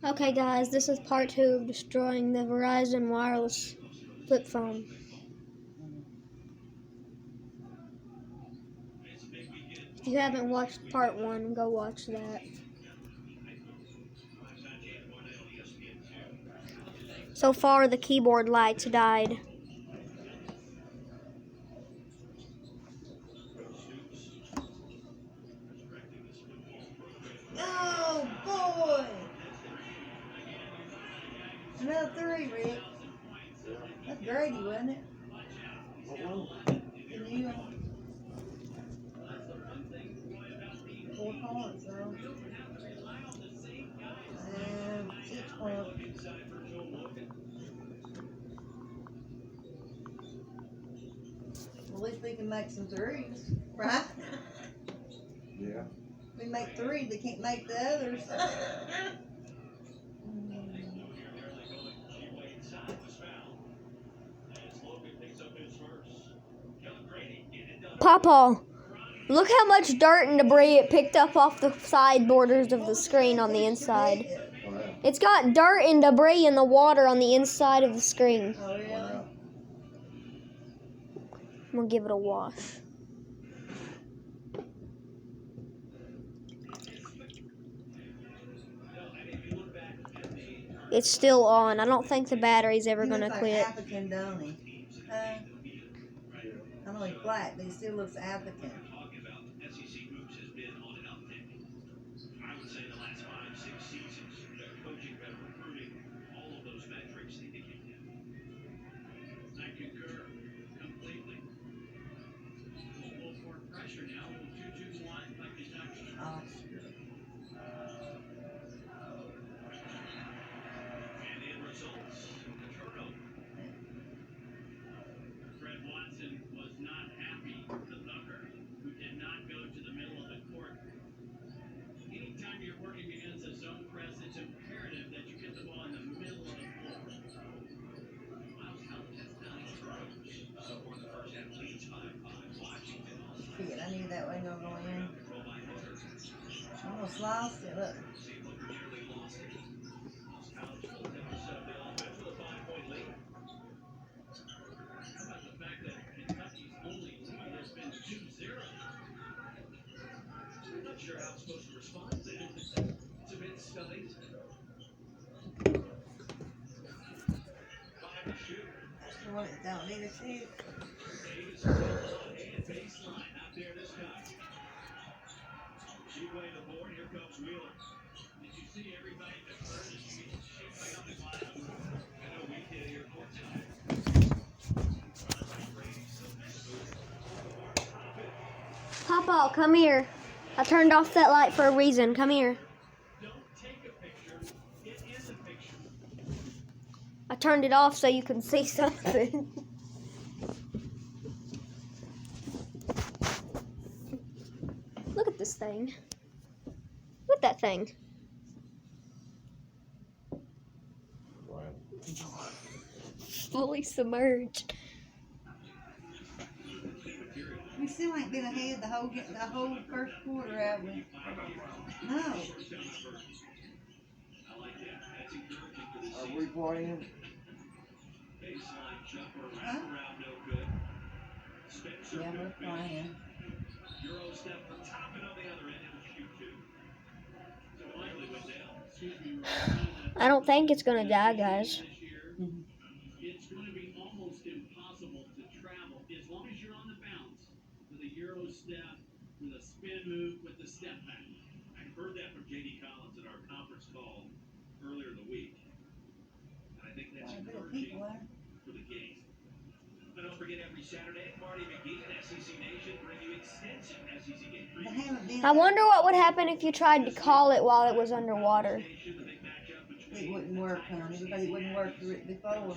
Okay guys, this is part 2 of destroying the Verizon wireless flip phone. If you haven't watched part 1, go watch that. So far the keyboard lights died. Oh boy! Another 3, Rick. That's Grady, wasn't it? And you 4 points, though. And 6 points. At least we can make some 3s, right? Yeah. We make 3, they can't make the others. Papa, look how much dirt and debris it picked up off the side borders of the screen on the inside. Oh, yeah. It's got dirt and debris in the water on the inside of the screen. Oh, really? Wow. I'm gonna give it a wash. It's still on. I don't think the battery's ever gonna quit. African, don't he? I know he's black, but he still looks African. Shit, I knew that wasn't gonna go in. Almost lost it, look. That's the one that don't need a shoot. Papa, come here. I turned off that light for a reason. Come here. I turned it off so you can see something. Look at this thing. Look at that thing. Wow. Fully submerged. We still ain't been ahead the whole first quarter, have we? No. Are we playing? Huh? Yeah, we're playing. I don't think it's gonna die, guys. It's going to be almost impossible to travel as long as you're on the bounce with a Euro step, with a spin move, with the step back. I heard that from J.D. Collins in our conference call earlier in the week. And I think that's encouraging for the game. But don't forget, every Saturday, Marty McGee and SEC Nation bring you extensive SEC game previews. I wonder what would happen if you tried to call it while it was underwater. It wouldn't work, honey, because it wouldn't work before.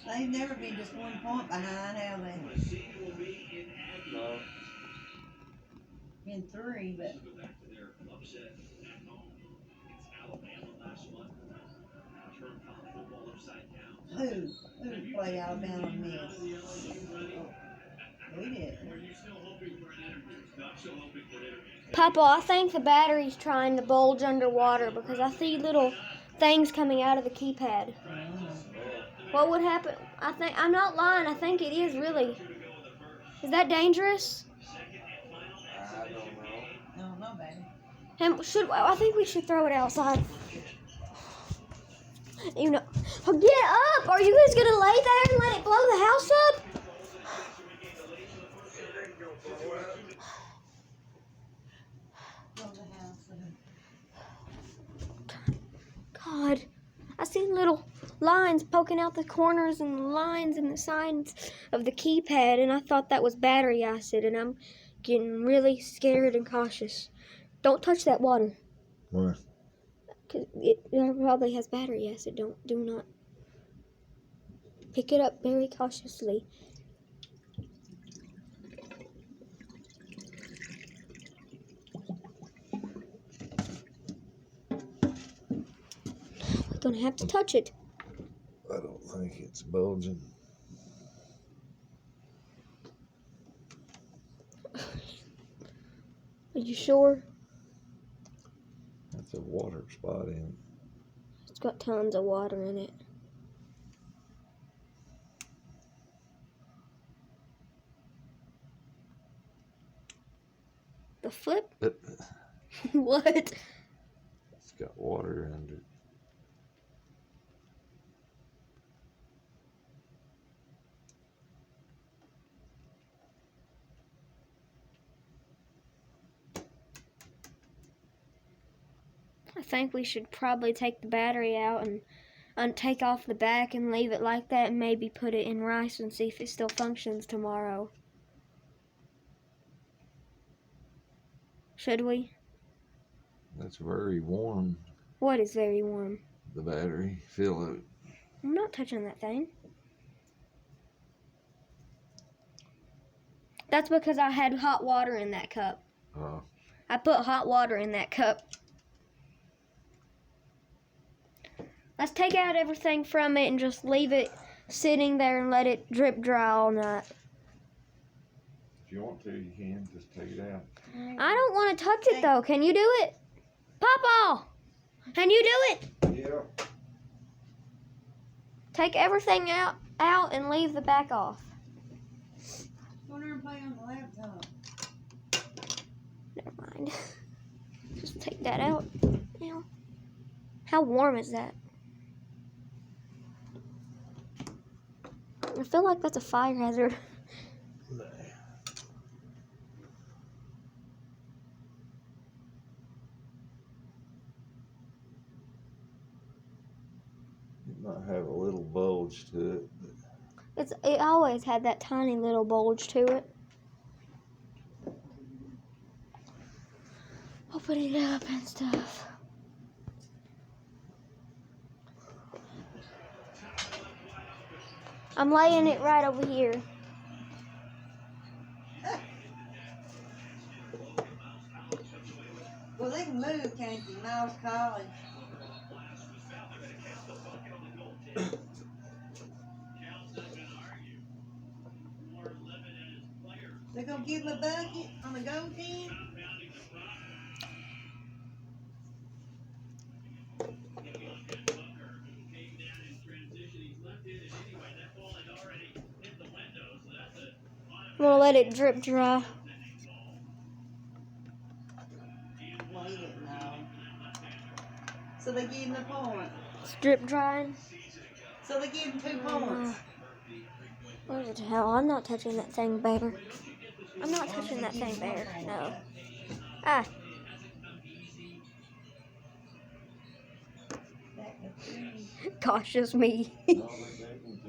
They've never been just 1 point behind, have they? No. Been 3, but who played Alabama and missed? Oh, we did. Papa, I think the battery's trying to bulge underwater because I see little things coming out of the keypad. What would happen? I'm not lying. I think it is really. Is that dangerous? I don't know. I don't know, baby. I think we should throw it outside. You know, get up! Are you guys gonna lay there and let it blow the house up? Blow the house up. God, I see little lines poking out the corners and lines in the sides of the keypad, and I thought that was battery acid, and I'm getting really scared and cautious. Don't touch that water. Why? Cause it probably has battery acid. Do not. Pick it up very cautiously. We're gonna have to touch it. I don't think it's bulging. Are you sure? That's a water spot in it. It's got tons of water in it. The flip? What? It's got water under it. I think we should probably take the battery out and take off the back and leave it like that and maybe put it in rice and see if it still functions tomorrow. Should we? That's very warm, What is very warm? the battery. Feel it. I'm not touching that thing. That's because I had hot water in that cup. I put hot water in that cup. Let's take out everything from it and just leave it sitting there and let it drip dry all night. If you want to, you can. Just take it out. I don't want to touch it though. Can you do it? Papa! Can you do it? Yeah. Take everything out and leave the back off. Go there and play on the laptop. Never mind. Just take that out. Ew. How warm is that? I feel like that's a fire hazard. It might have a little bulge to it. But It always had that tiny little bulge to it. Open it up and stuff. I'm laying it right over here. Well, they can move, can't you? Miles College. They're gonna give him a bucket on the go team. I'm gonna let it drip dry. Well, he didn't know. So they gave him the point. It's drip drying. So they gave him 2 points. What the hell? I'm not touching that thing, baby. I'm not touching that thing, bear. No. Ah. Cautious me. no, they gave him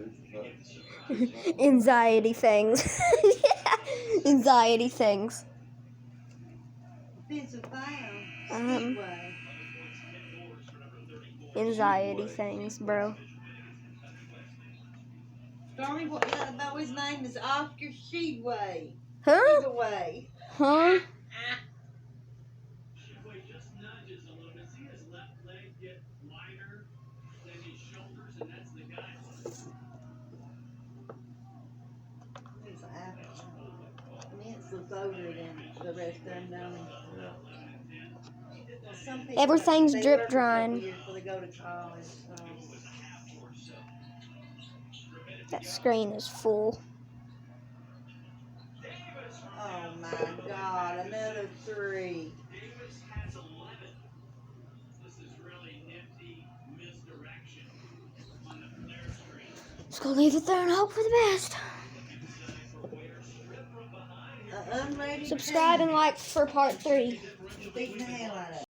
2 for Anxiety things. Yeah. Anxiety things. Defensive foul. Speedway. Anxiety things, bro. Stormy, what the boy's name is Oscar Sheedway. Huh? Either way. Huh? Shipway just nudges a little bit. See his left leg get wider than his shoulders, and that's the guideline. It's an apple. I mean, it's looks over it and the rest of them don't. Yeah. Some people, Everything's they drip work a couple drying. years before they go to college. So. That screen is full. Oh my God, another 3. Davis has 11. This is really nifty misdirection on the flare screen. Let's go leave it there and hope for the best. Unrated Subscribe and team. like for part 3. Beating the hell out of it.